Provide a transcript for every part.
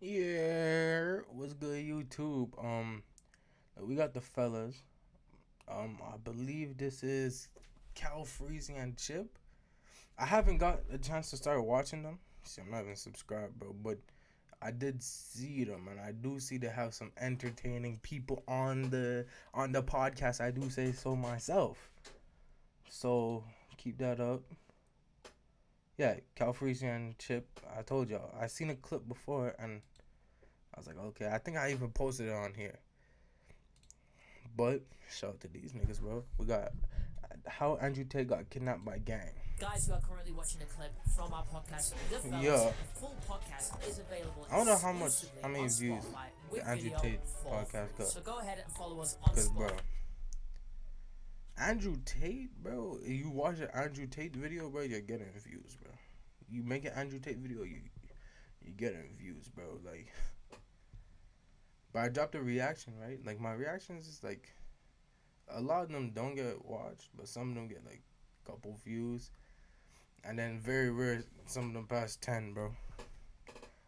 Yeah, what's good, YouTube? We got the fellas. I believe this is Cal Freezy and Chip. I haven't got a chance to start watching them. See, I'm not even subscribed, bro. But I did see them, and I do see they have some entertaining people on the podcast. I do say so myself. So keep that up. Yeah, Cal Freezy and Chip. I told y'all. I seen a clip before, and I was like, okay. I think I even posted it on here. But shout out to these niggas, bro. We got how Andrew Tate got kidnapped by gang. Guys who are currently watching a clip from our podcast, The Fellas, Yeah. the full podcast is available I don't know exclusively how many on views Spotify the with Andrew video Tate for podcast free. got. So go ahead and follow us on Cause bro, Spotify. Andrew Tate, bro. You watch an Andrew Tate video, bro. You're getting views, bro. You make an Andrew Tate video, you getting views, bro. Like, but I dropped a reaction, right? Like my reactions is like a lot of them don't get watched, but some of them get like a couple views. And then very rare, some of them past 10, bro.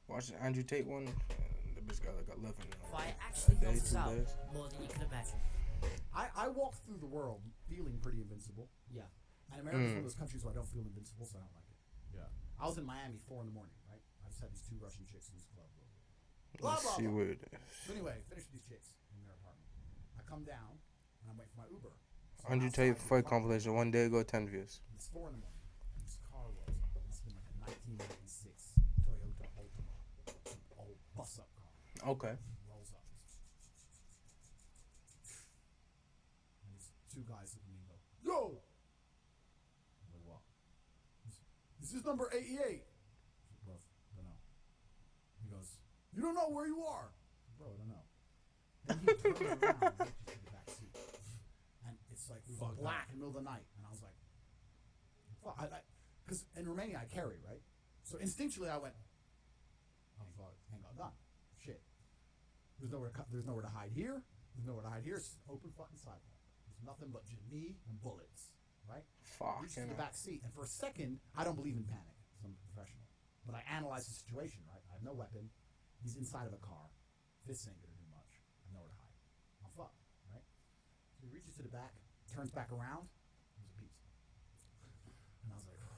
Watch the Andrew Tate one, the bitch got like 11. Fire actually a day, helps us 2 out days. more than you can imagine. I walk through the world feeling pretty invincible. Yeah. And America's one of those countries where I don't feel invincible, so I don't like it. Yeah. I was in Miami 4 in the morning, right? I just had these 2 Russian chicks in this club. Blah, Let's blah, see blah. where it is. So anyway, finish with these chicks in their apartment. I come down, and I'm waiting for my Uber. So Andrew outside Tate the fight apartment. compilation, 1 day ago, 10 views. It's 4 in the morning. This car rolls up. Must have been like a 1996 Toyota Ultima. Old bus-up car. Okay. Rolls up. And these 2 guys look at me and go, "Yo!" I'm like, "What?" This is number 88. I said, "Bro, I don't know." He goes, "You don't know where you are?" I said, "Bro, I don't know." Then he turns around and reaches to the back seat. And it's like, it was black in the middle of the night. And I was like, fuck. Because in Romania, I carry, right? So instinctually, I went, oh, fuck, ain't got a gun. Shit. There's nowhere to hide here. There's nowhere to hide here. It's open fucking sidewalk. There's nothing but just me and bullets, right? Fuck. Reach to the back seat. And for a second, I don't believe in panic. Because I'm a professional. But I analyze the situation, right? I have no weapon. He's inside of a car. This ain't going to do much. I have nowhere to hide. I'm fucked, right? So he reaches to the back, turns back around. There's a pizza. And I was like, oh,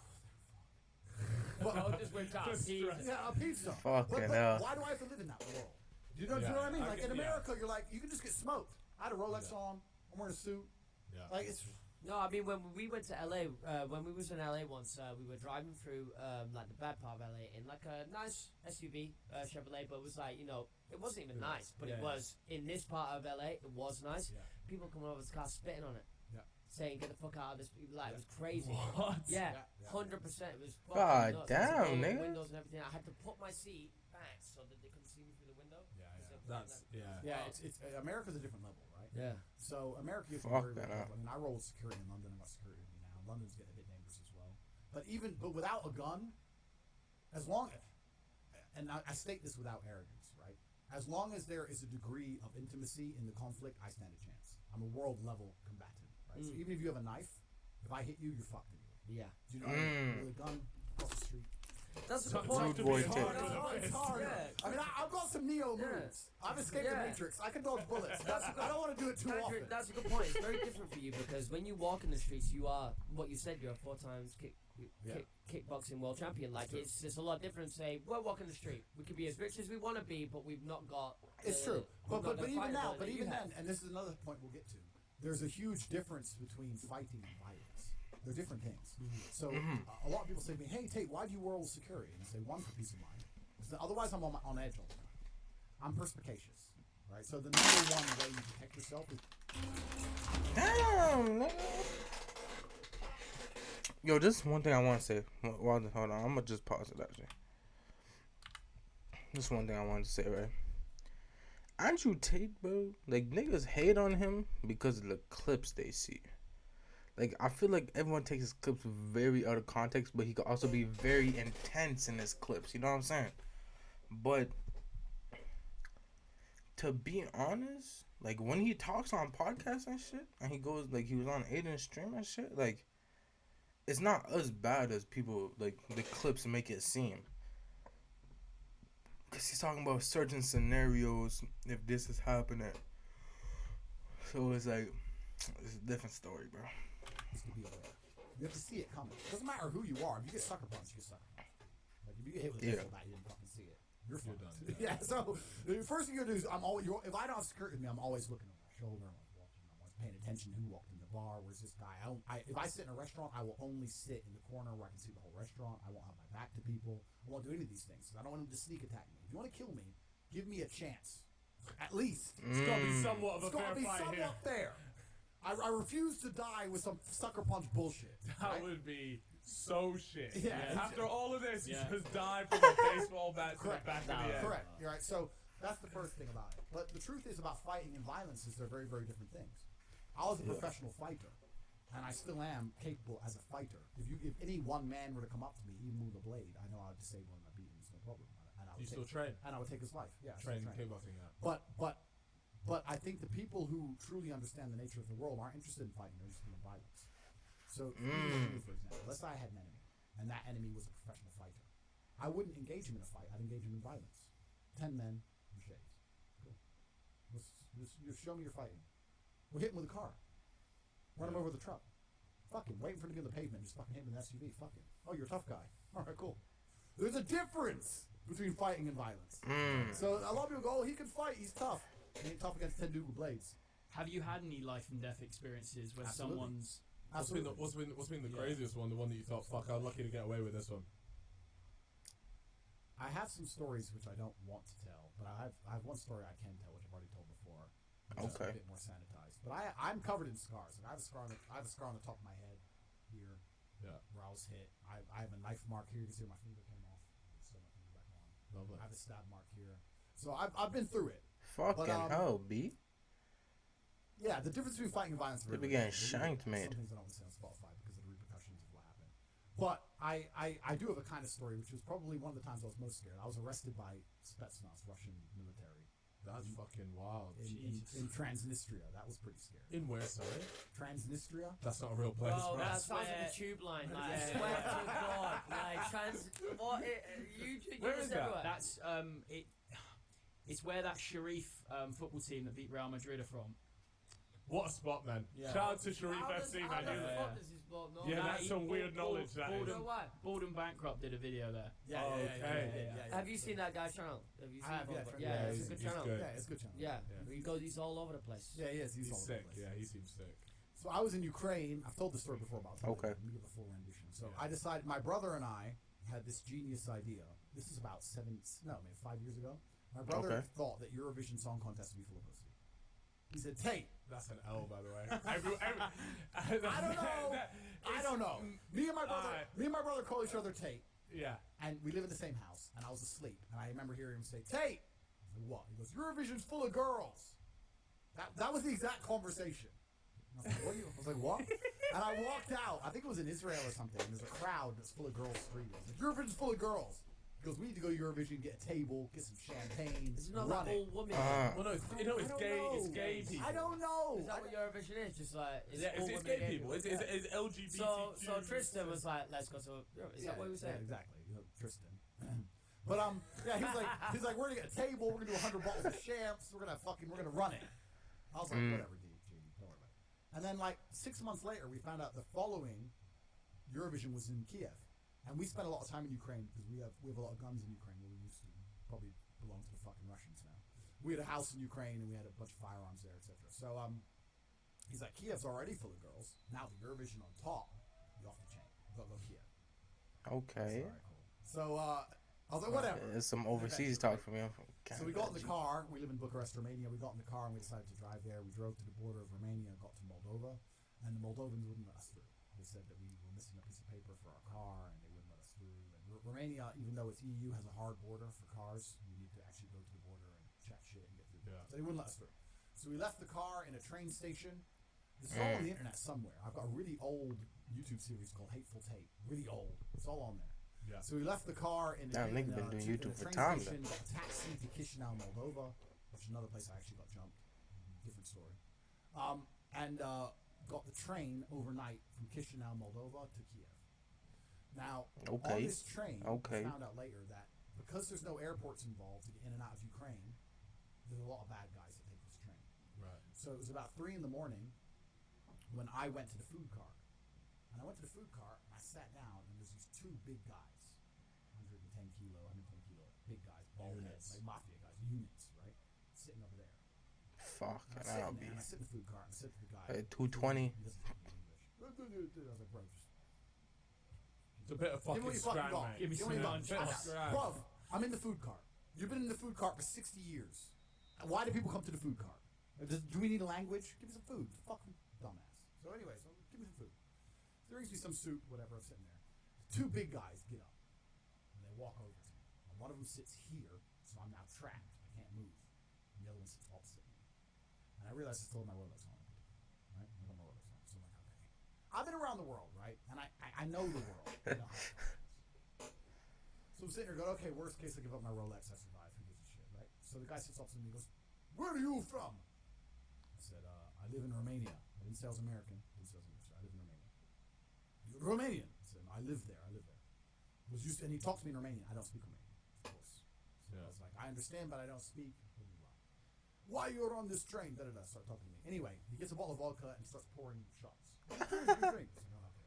fuck. Just went down. Yeah, a pizza. Fucking but hell. why do I have to live in that world? Do you know what I mean? Like in America, you're like, you can just get smoked. I had a Rolex on. I'm wearing a suit. Yeah. Like it's. No, I mean when we went to LA, when we was in LA once, we were driving through like the bad part of LA in like a nice SUV Chevrolet, but it was like it wasn't even nice, but it was in this part of LA. It was nice. Yeah. People coming over the car spitting on it, saying "Get the fuck out of this!" Like it was crazy. What? Yeah, 100%. It was. God nuts. damn, nigga. Windows and everything. I had to put my seat back so that they couldn't see me through the window. It's America's a different level, right? Yeah. So America, you have to Fuck worry that about. up. I mean, I roll with security in London. I got security with me now. London's getting a bit dangerous as well. But without a gun, as long, and I state this without arrogance, right? As long as there is a degree of intimacy in the conflict, I stand a chance. I'm a world level combatant, right? So even if you have a knife, if I hit you, you're fucked anyway. Yeah. Do you know what I mean? With a gun across the street. That's a good Rude point. boy It's tip. hard. It's hard. Yeah. I mean, I've got some Neo moves. I've escaped the Matrix. I can dodge bullets. I don't want to do it too Andrew, often. that's a good point. It's very different for you because when you walk in the streets, you are what you said. You're a 4 times kickboxing world champion. Like it's a lot different. Say we're walking the street. We could be as rich as we want to be, but we've not got. It's true. But even now, but even then, and this is another point we'll get to. There's a huge difference between fighting and violence. They're different things. So a lot of people say to me, "Hey Tate, why do you wear all security?" And I say, one, for peace of mind. Otherwise, I'm on edge all the time. I'm perspicacious, right? So the number one way you protect yourself is. Damn, nigga. Yo, this is one thing I want to say. Hold on, I'm gonna just pause it actually. This is one thing I wanted to say, right? Andrew Tate, bro, like niggas hate on him because of the clips they see. Like I feel like everyone takes his clips very out of context, but he could also be very intense in his clips. You know what I'm saying? But to be honest, like when he talks on podcasts and shit, and he goes like he was on Aiden's stream and shit, like it's not as bad as people like the clips make it seem. Because he's talking about certain scenarios if this is happening. So it's like, it's a different story, bro. Just to be aware. You have to see it coming. It doesn't matter who you are. If you get sucker punched, you get sucker punched. Like if you get hit with a baseball bat, you didn't fucking see it. You're done. Yeah. So the first thing you do is if I don't have security with me, I'm always looking over my shoulder. I'm like watching. I'm always paying attention to who walked in the bar. Where's this guy? If I sit in a restaurant, I will only sit in the corner where I can see the whole restaurant. I won't have my back to people. I won't do any of these things. I don't want him to sneak attack me. If you want to kill me, give me a chance. At least. It's got to be somewhat of a fair fight here. Fair. I refuse to die with some sucker punch bullshit. That would be so shit. Yeah. After all of this, you just die from a baseball bat to the back of the head. Correct. You're right. So that's the first thing about it. But the truth is about fighting and violence is they're very, very different things. I was a professional fighter, and I still am capable as a fighter. If any one man were to come up to me, even with a blade, I know I would disable him and beat him. It's no problem. And I would still train? And I would take his life. Yeah. Train kickboxing, yeah. But I think the people who truly understand the nature of the world aren't interested in fighting; they're interested in violence. So, for example, let's say I had an enemy, and that enemy was a professional fighter. I wouldn't engage him in a fight; I'd engage him in violence. 10 men, in shades. Cool. Just show me you're fighting. We'll hit him with a car. Run him over with a truck. Fuck him. Wait for him to be on the pavement. Just fucking hit him with an SUV. Fuck him. Oh, you're a tough guy. All right, cool. There's a difference between fighting and violence. So a lot of people go, "Oh, he can fight. He's tough." He ain't tough against 10 dudes with blades. Have you had any life and death experiences where someone's... What's been the craziest one? The one that you thought, fuck, I'm lucky to get away with this one. I have some stories which I don't want to tell, but I have one story I can tell, which I've already told before. Okay. A bit more sanitized, but I'm covered in scars. Like I have a scar on the top of my head here, where I was hit. I have a knife mark here. You can see where my finger came off. Sew my finger back on. Lovely. I have a stab mark here. So I've been through it. Fucking hell, B. Yeah, the difference between fighting and violence. They be getting shanked, mate. Some things I don't want to say on Spotify because of the repercussions of what happened. But I do have a kind of story, which was probably one of the times I was most scared. I was arrested by Spetsnaz, Russian military. That's fucking wild. In Transnistria. That was pretty scary. In where, sorry? Transnistria? That's not a real place. Oh, bro. that sounds like a tube line. Like, I swear to God. Like, Where is that? everywhere. That's, it's where that Sharif football team that beat Real Madrid are from. What a spot, man. Yeah. Shout out to Sharif FC, man. That's some weird knowledge, that is. Bald and Bankrupt did a video there. Yeah. Have you seen that guy's channel? Have you seen it's a good channel. Yeah, it's a good channel. Yeah. He's all over the place. Yeah, he is. He's all over sick. the place. Yeah, he seems sick. So I was in Ukraine. I've told the story before about it. Okay. Let me give a full rendition. So I decided, my brother and I had this genius idea. This is about 5 years ago. My brother thought that Eurovision Song Contest would be full of pussy. He said, "Tate." That's an L, by the way. I don't know. Me and my brother call each other Tate. Yeah. And we live in the same house. And I was asleep. And I remember hearing him say, "Tate." I said, "What?" He goes, "Eurovision's full of girls." That was the exact conversation. And I was like, "What?" And I walked out. I think it was in Israel or something. And there's a crowd that's full of girls screaming. Like, "Eurovision's full of girls." He goes, "We need to go to Eurovision, get a table, get some champagne, It's not run that it." old woman. Well, no, it's gay. It's gay people. I don't know. Is that what Eurovision is? Just like It's gay people. It's LGBTQ. So Tristan was like, "Let's go to." Is that what he was saying? Yeah, exactly. Tristan. But yeah, he's like, "We're gonna get a table. We're gonna do 100 bottles of champs. We're gonna run it." I was like, "Whatever, dude. Don't worry about it." And then like 6 months later, we found out the following Eurovision was in Kiev, and we spent a lot of time in Ukraine because we have a lot of guns in Ukraine where we used to probably belong to the fucking Russians now. We had a house in Ukraine and we had a bunch of firearms there, etc. So he's like, "Kiev's already full of girls. Now the Eurovision on top, you off the chain. Go Kiev." Okay. All right, cool. So I was like, "Whatever." It's some overseas talk from me. So we got in the car. We live in Bucharest, Romania. We got in the car and we decided to drive there. We drove to the border of Romania and got to Moldova, and the Moldovans wouldn't let us through. They said that we were missing a piece of paper for our car, and they wouldn't let us through. And Romania, even though it's EU, has a hard border for cars. You need to actually go to the border and check shit and get through. Yeah. So they wouldn't let us through. So we left the car in a train station. This is all on the internet somewhere. I've got a really old YouTube series called Hateful Tate. Really old. It's all on there. Yeah. So we left the car in a Damn, nigga been doing YouTube for train time, station, got a taxi to Chisinau, Moldova, which is another place I actually got jumped. Different story. And got the train overnight from Chisinau, Moldova to Kiev. Now, on this train, we found out later that because there's no airports involved to get in and out of Ukraine, there's a lot of bad guys that take this train. Right. So it was about 3 a.m. when I went to the food cart. And I went to the food cart, and I sat down, and there's these 2 big guys, 110 kilo, big guys, bald heads, like mafia guys, units, right? Sitting over there. Fuck, And and I'll I'm be sitting there, and I sit in the food cart, and I said to the guy, 220. He doesn't speak English. I was like, bro, just It's a bit of give me fucking what you fucking scram, got. mate. Give me Give me some lunch. lunch. Bruv, I'm in the food cart. You've been in the food cart for 60 years. Why do people come to the food cart? Do we need a language? Give me some food. Fucking dumbass. So anyway, give me some food. So there brings me some soup, whatever. I'm sitting there. 2 big guys get up, and they walk over to me. And one of them sits here, so I'm now trapped. I can't move. And the other one sits opposite me. And I realized I still have my Rolex on. Right? I got my Rolex on. So I'm like, okay. I've been around the world, right? And I know the world. I know how it works. So I'm sitting here going, okay, worst case, I give up my Rolex, I survive. Who gives a shit, right? So the guy sits opposite me and goes, where are you from? I said, I live in Romania. I didn't say I was American. I didn't say I was English. I live in Romania. You're Romanian. I said, I live there. And he talked to me in Romanian. I don't speak Romanian, of course. So I was like, I understand, but I don't speak. Why you're on this train? Da-da-da. Start talking to me. Anyway, he gets a bottle of vodka and he starts pouring shots. Drink. I said, oh, okay.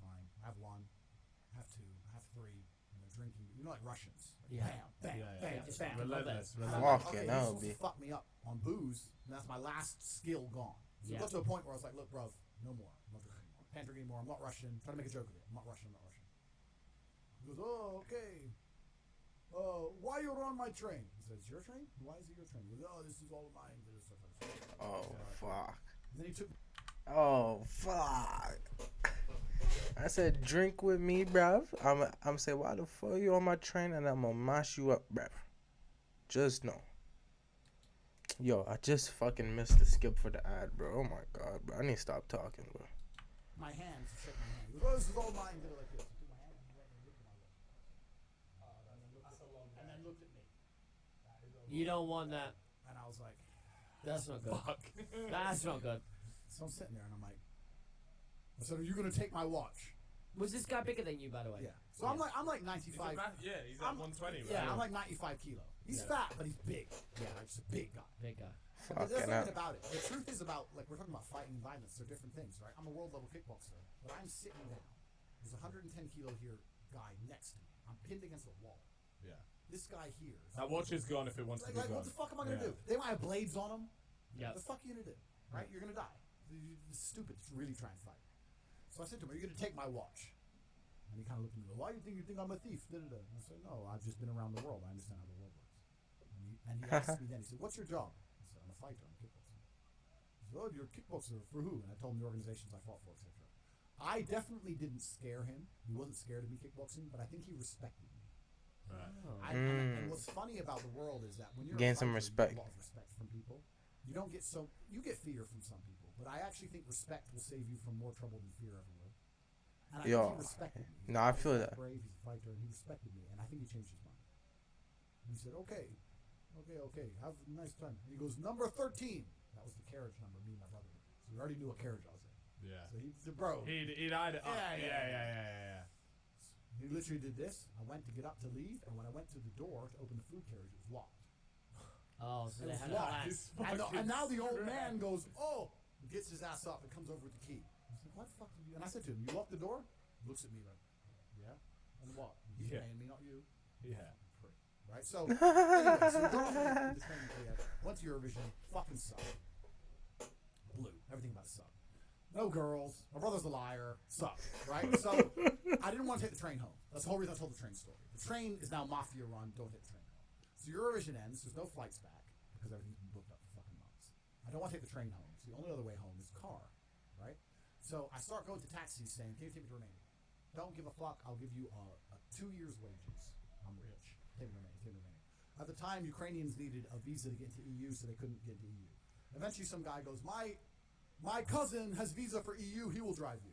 Fine. I have 1. I have 2. I have 3. And they're drinking. You know, like Russians. Yeah. Bam, bam, Just bam. Relentless. And I'm Fuck like, okay, it, that you're would supposed to fuck me up on booze, and that's my last skill gone. So it got to a point where I was like, look, bro, no more. I'm not drinking anymore. Can't drink anymore. I'm not Russian. Trying to make a joke of it. I'm not Russian. He goes, oh, okay. Why you're on my train? I said, it's your train? Why is it your train? He goes, oh, this is all mine. Oh, fuck. And then he took Oh, fuck. I said, drink with me, bruv. I'm say, why the fuck you on my train? And I'm gonna mash you up, bruv. Just know. Yo, I just fucking missed the skip for the ad, bro. Oh my god, bro. I need to stop talking, bro. my hands to shake my hand. He goes, oh, this is all mine. Did it like this. He took my hand and he went and looked at my lip. And then looked at me. You don't want that. And I was like, That's not good. That's not good. so I'm sitting there and I'm like, I said, are you going to take my watch? Was this guy bigger than you, by the way? Yeah. So I'm like 95. He's at 120, right? Yeah, I'm like 95 kilo. He's fat, but he's big. Yeah, like just a big guy. Big guy. But there's Fucking nothing hell. about it. The truth is about, like, we're talking about fighting and violence. They're different things, right? I'm a world level kickboxer, but I'm sitting down. There's a 110 kilo here guy next to me. I'm pinned against a wall. Yeah. This guy here. That watch is gone if it wants to be Like, gone. what the fuck am I going to do? They might have blades on them. Yeah. What the fuck are you going to do? Right? You're going to die. It's stupid to really try and fight. So I said to him, are you going to take my watch? And he kind of looked at me and goes, why do you think I'm a thief? Da-da-da. And I said, no, I've just been around the world. I understand how the world works. And he asked me then, he said, what's your job? I said, I'm a fighter. I'm a kickboxer. He said, oh, you're a kickboxer. For who? And I told him the organizations I fought for, etc. I definitely didn't scare him. He wasn't scared of me kickboxing, but I think he respected me. Right. And what's funny about the world is that when you're Gain a some fighter, respect. you get a lot of respect from people. You don't get you get fear from some people, but I actually think respect will save you from more trouble than fear ever will. And I think Yo, he respected me. no, I feel that. He's brave, he's a fighter, and he respected me, and I think he changed his mind. And he said, okay, have a nice time. And he goes, number 13. That was the carriage number me and my brother. So we already knew what carriage I was in. Yeah. So he said, bro. He'd eyed it up. Yeah. He literally did this. I went to get up to leave, and when I went to the door to open the food carriage, it was locked. Oh, so It they was had locked. And now the old man goes, oh, gets his ass up and comes over with the key. I said, what the fuck did you? And I said to him, you locked the door? Looks at me like, yeah. And what? He's Yeah. paying me, not you. Yeah. Prick. Right? So, anyway, so we got off the training period. Went to Eurovision. Fucking sucked. Blue. Everything about it sucked. No girls. My brother's a liar. Sucked. Right? So, I didn't want to take the train home. That's the whole reason I told the train story. The train is now mafia run. Don't take the train home. So Eurovision ends. There's no flights back because everything's been booked up for fucking months. I don't want to take the train home. So the only other way home is car. Right? So I start going to taxis saying, can you take me to Romania? Don't give a fuck. I'll give you a 2 years' wages. I'm rich. Take me to Romania. At the time, Ukrainians needed a visa to get into EU, so they couldn't get into EU. Eventually, some guy goes, my cousin has visa for EU. He will drive you.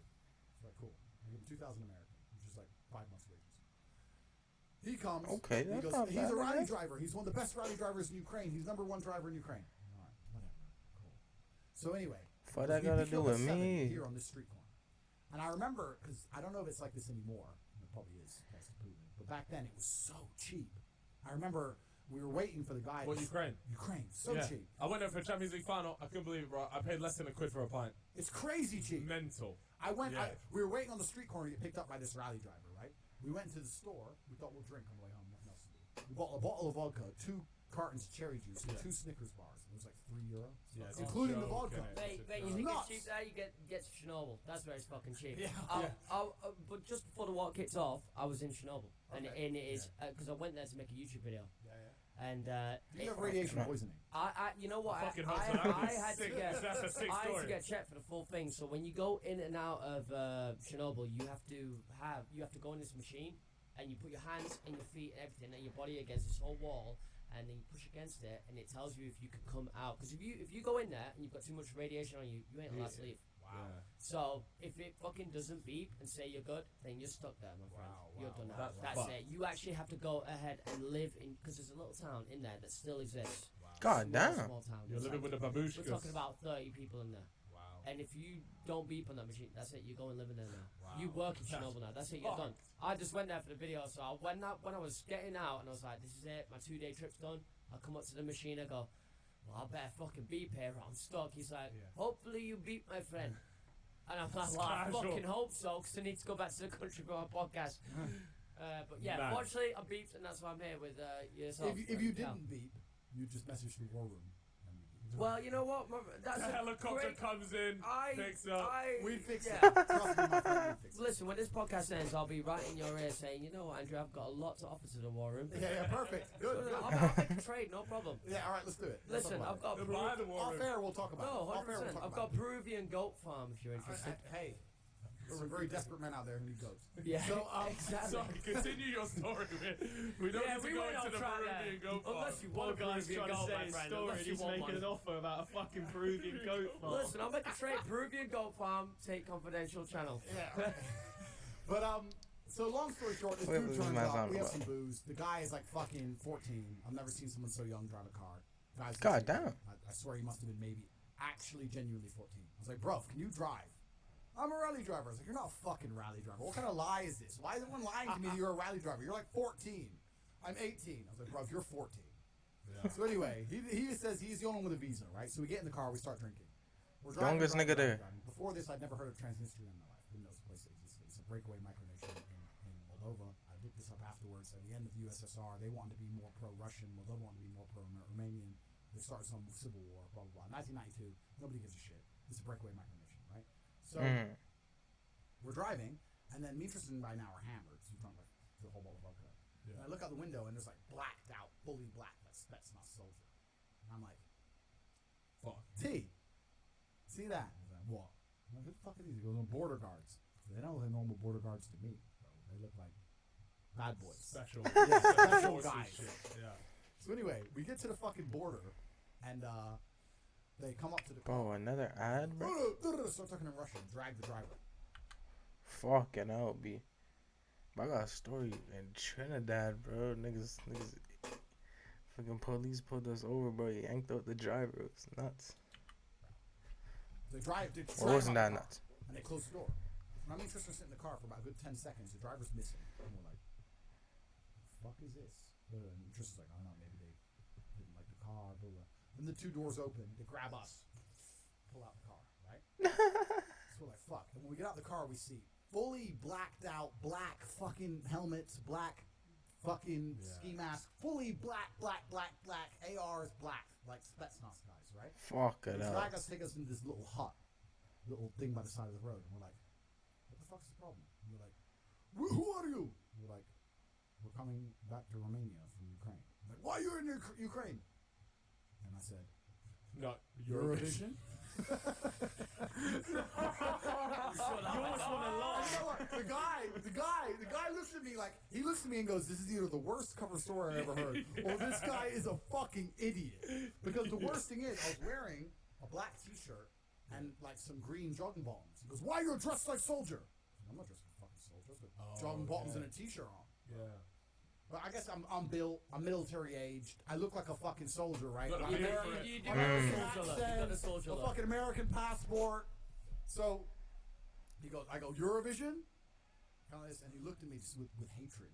It's like, cool. I give him 2,000 American, which is like 5 months' wages. He comes. Okay, he that's goes, not he's bad, a rally man. driver. He's one of the best rally drivers in Ukraine. He's number 1 driver in Ukraine. All right, whatever. Cool. So anyway. What that gotta do with me? Here on this street corner. And I remember, because I don't know if it's like this anymore. It probably is. But But back then, it was so cheap. I remember we were waiting for the guy. What, Ukraine? Ukraine, so cheap. I went there for a Champions League final. I couldn't believe it, bro. I paid less than £1 for a pint. It's crazy cheap. Mental. We were waiting on the street corner to get picked up by this rally driver, right? We went into the store. We thought we'll drink on the way home. Nothing else to do. We bought a bottle of vodka, 2 cartons of cherry juice, and 2 Snickers bars. It was like €3. Yeah, including the vodka. Mate, you think it's cheap there? You get to Chernobyl. That's where it's fucking cheap. But just before the war kicked off, I was in Chernobyl, and it is because I went there to make a YouTube video. And you have radiation poisoning. You know what? I had to get checked for the full thing. So when you go in and out of Chernobyl, you have to go in this machine, and you put your hands and your feet and everything and your body against this whole wall, and then you push against it, and it tells you if you can come out. Because if you go in there and you've got too much radiation on you, you ain't allowed to leave. Wow. So if it fucking doesn't beep and say you're good, then you're stuck there, my friend. You're done now. That's it. You actually have to go ahead and live in, because there's a little town in there that still exists. God damn. Small town. You're living with the babushkas. We're talking about 30 people in there. Wow. And if you don't beep on that machine, that's it. You go and live in there now. Wow. You work in Chernobyl now. That's it. You're done. I just went there for the video. So when I was getting out and I was like, this is it. My 2-day trip's done. I come up to the machine. I go, well, I better fucking beep here. I'm stuck. He's like, hopefully you beep, my friend. And I'm like, well, I fucking hope so, because I need to go back to the country for my podcast. But yeah, fortunately, I beeped, and that's why I'm here with yourself. If you didn't beep, you just messaged the war room. Well, you know what? That's the helicopter comes in, picks up. We fix it. Trust me, my friend, we fix it. Listen, when this podcast ends, I'll be right in your ear saying, you know what, Andrew, I've got a lot to offer to the war room. Yeah, perfect. Good. I'll make a trade, no problem. Yeah, all right, let's do it. Listen, I've got off air, we'll talk about it. No, 100%. I've got Peruvian goat farm if you're interested. Hey. There's some very desperate men out there who need goats. Yeah, so, exactly. So continue your story. We don't need to go into the Peruvian goat farm. Unless you want a Peruvian goat, my friend. Unless you want making an offer about a fucking Peruvian goat farm. Listen, I'll make a trade. Peruvian goat farm, Tate confidential channel. Yeah. But so long story short, this dude turns up. We have some booze. The guy is like fucking 14. I've never seen someone so young drive a car. God damn. I swear he must have been maybe actually genuinely 14. I was like, bro, can you drive? I'm a rally driver. I was like, you're not a fucking rally driver. What kind of lie is this? Why is everyone lying to me that you're a rally driver? You're like 14. I'm 18. I was like, bro, you're 14. Yeah. So anyway, he says he's the only one with a visa, right? So we get in the car, we start drinking. We're driving, youngest nigga there. Before this, I'd never heard of Transnistria in my life. Didn't know this place existed. It's a breakaway micronation in Moldova. I looked this up afterwards. At the end of the USSR, they wanted to be more pro-Russian. Moldova wanted to be more pro-Romanian. They started some civil war, blah, blah, blah. 1992, nobody gives a shit. It's a breakaway micronation, right? So we're driving, and then me and Tristan by now are hammered. So we've drunk like the whole bottle of vodka. Yeah. And I look out the window, and there's like blacked out, fully black. That's not Soulja. And I'm like, fuck. T, see that? He's like, what? I'm like, who the fuck are these? He goes, border guards. They don't look like normal border guards to me, bro. They look like bad boys. Special guys. Yeah. So anyway, we get to the fucking border, and they come up to the car. Bro, another ad, bro? Start talking in Russian. Drag the driver. Fucking hell, B. I got a story in Trinidad, bro. Niggas, fucking police pulled us over, bro. He yanked out the driver. It was nuts. They drive. Or wasn't that nuts? And they close the door. When me and Tristan sit in the car for about a good 10 seconds, the driver's missing. And we're like, what the fuck is this? And Tristan's like, I don't know, maybe they didn't like the car, blah, blah. Then the 2 doors open, they grab us, pull out the car, right? So we're like, fuck. And when we get out the car, we see fully blacked out, black fucking helmets, black fucking ski mask, fully black, ARs black, like Spetsnaz guys, right? Fuck it out. up. Take us into this little hut, little thing by the side of the road, and we're like, what the fuck's the problem? And we're like, who are you? And we're like, we're coming back to Romania from Ukraine. I'm like, why are you in Ukraine? And I said, no, Eurovision. The guy looks at me like, he looks at me and goes, this is either the worst cover story I ever heard, or this guy is a fucking idiot. Because the worst thing is, I was wearing a black t-shirt and like some green jogging bottoms. He goes, why are you dressed like Soulja? I'm not dressed like fucking Soulja. I've got jogging bottoms and a t-shirt on. Yeah. But I guess I'm built, I'm military aged. I look like a fucking soldier, right? You do have a soldier look. A fucking American passport. So he goes, I go, Eurovision? Kind of this, and he looked at me just with hatred.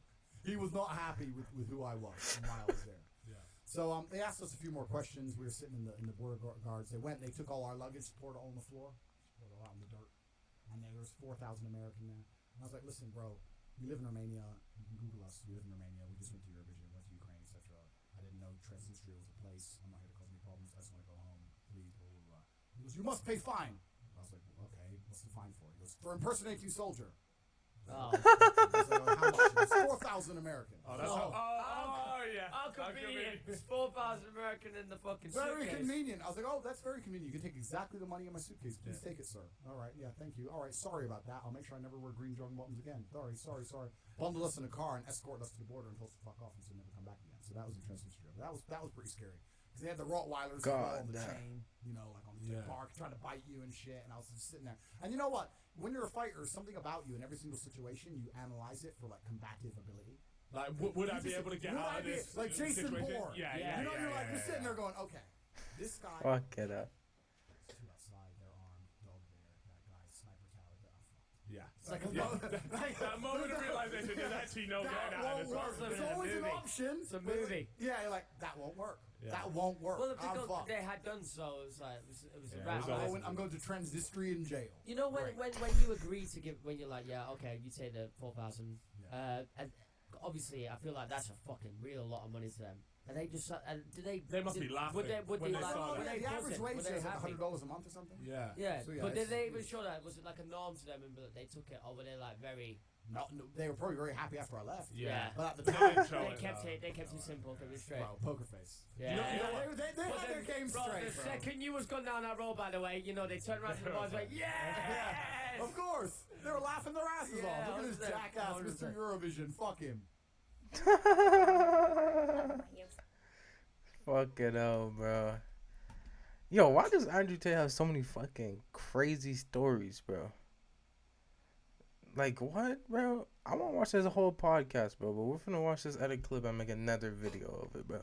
he was not happy with who I was and why I was there. Yeah. So they asked us a few more questions. We were sitting in the border guards. They took all our luggage, poured it all on the floor, poured it all out in the dirt, and there was 4,000 American there. And I was like, listen, bro, we live in Romania. You can Google us. We live in Romania. We just went to Eurovision, went to Ukraine, etc. I didn't know Transnistria was a place. I'm not here to cause any problems. I just want to go home. Please, blah, blah, blah. He goes, you must pay fine. I was like, okay, what's the fine for? He goes, for impersonating Soulja. Oh. I was like, how much? It was 4,000 American. Oh, that's yeah. How convenient. It's 4,000 American in the fucking Very suitcase. convenient. I was like, oh, that's very convenient. You can take exactly the money in my suitcase. Please take it, sir. All right, yeah, thank you. All right, sorry about that. I'll make sure I never wear green jogging bottoms again. Sorry. Bundled us in a car and escorted us to the border and told us to fuck off and said never come back again. So that was a Transnistria. That was pretty scary. Because they had the Rottweilers on the chain, like on the park, trying to bite you and shit. And I was just sitting there. And you know what? When you're a fighter, something about you in every single situation, you analyze it for like combative ability. Like, would I be able to get out of this? Like Jason Bourne. Yeah. You're sitting there going, okay, this guy. Fuck it up. Two outside, they're armed, dog there, that guy's sniper tower. Yeah. It's like that moment of realization, there's actually no getting out of this. There's always an option. It's a movie. Yeah, you're like, that won't work. Yeah. That won't work. Well, I'm fucked. they had done so. It was like it was a Yeah, wrap. it was I'm going to Transnistria in jail. You know when you agree to give, when you're like, yeah, okay, you take the 4,000. And obviously, I feel like that's a fucking real lot of money to them. And they just do they? They must be laughing. Would they when they like? saw Were that. they The average buzzing? wage Were is they like happy? $100 a month or something. Yeah. Yeah, So, yeah, but did it's- they even show that? Was it like a norm to them and that they took it, or were they like very? No, they were probably very happy after I left. Yeah. But at the They time, didn't show They it, kept though. it. They kept it simple, kept it straight. bro, poker face. Yeah. You know They But had their then, game bro, straight, the bro. second you was gone down that road, by the way, they turned around to the boys like, yes! Of course. They were laughing their asses Yeah, off. Look at this 100%, jackass, Mr. 100%. Eurovision. Fuck him. Fuck it up, bro. Yo, why does Andrew Tate have so many fucking crazy stories, bro? Like, what, bro? I want to watch this whole podcast, bro, but we're finna watch this edit clip and make another video of it, bro.